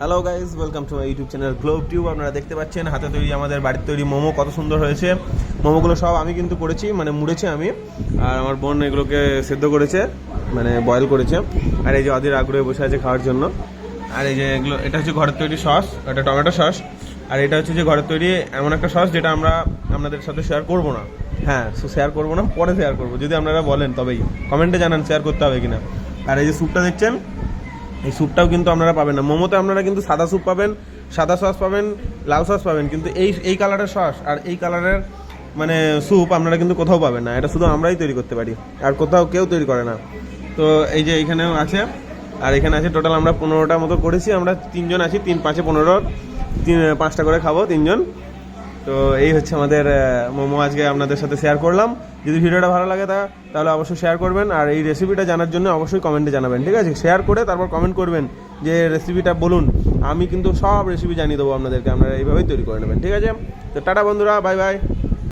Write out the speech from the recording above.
Hello guys, welcome to my YouTube channel globe tube. আপনারা দেখতে পাচ্ছেন হাতে তৈরি আমাদের বাড়ির তৈরি মোমো কত সুন্দর হয়েছে। মোমোগুলো সব আমি কিন্তু করেছি, মানে মুড়েছি আমি, আর আমার বোন এগুলোকে সেদ্ধ করেছে, মানে বয়েল করেছে। আর এই যে অধীর আগ্রহে বসে আছে খাওয়ার জন্য। আর এই যে এগুলো, এটা হচ্ছে ঘরের তৈরি সস, এটা টমেটো সস। আর এটা হচ্ছে যে ঘরের তৈরি এমন একটা সস যেটা আমরা আপনাদের সাথে শেয়ার করবো না। হ্যাঁ, শেয়ার করবো না, পরে শেয়ার করবো যদি আপনারা বলেন, তবেই কমেন্টে জানান শেয়ার করতে হবে কিনা। আর এই যে স্যুপটা দেখছেন, এই স্যুপটাও কিন্তু আপনারা পাবেন না মোমোতে। আপনারা কিন্তু সাদা স্যুপ পাবেন, সাদা সস পাবেন, লাল সস পাবেন, কিন্তু এই কালারের সস আর এই কালারের মানে স্যুপ আপনারা কিন্তু কোথাও পাবেন না। এটা শুধু আমরাই তৈরি করতে পারি, আর কোথাও কেউ তৈরি করে না। তো এই যে এইখানেও আছে, আর এখানে আছে টোটাল আমরা 15টা মতো করেছি। আমরা 3 জন আছি, 3 5 15, 5টা করে খাবো 3 জন। তো এই হচ্ছে আমাদের মোমো, আজকে আপনাদের সাথে শেয়ার করলাম। যদি ভিডিওটা ভালো লাগে তাহলে অবশ্যই শেয়ার করবেন, আর এই রেসিপিটা জানার জন্য অবশ্যই কমেন্টে জানাবেন, ঠিক আছে? শেয়ার করে তারপর কমেন্ট করবেন যে রেসিপিটা বলুন, আমি কিন্তু সব রেসিপি জানিয়ে দেবো আপনাদেরকে, আপনারা এইভাবেই তৈরি করে নেবেন, ঠিক আছে? তো টাটা বন্ধুরা, বাই বাই।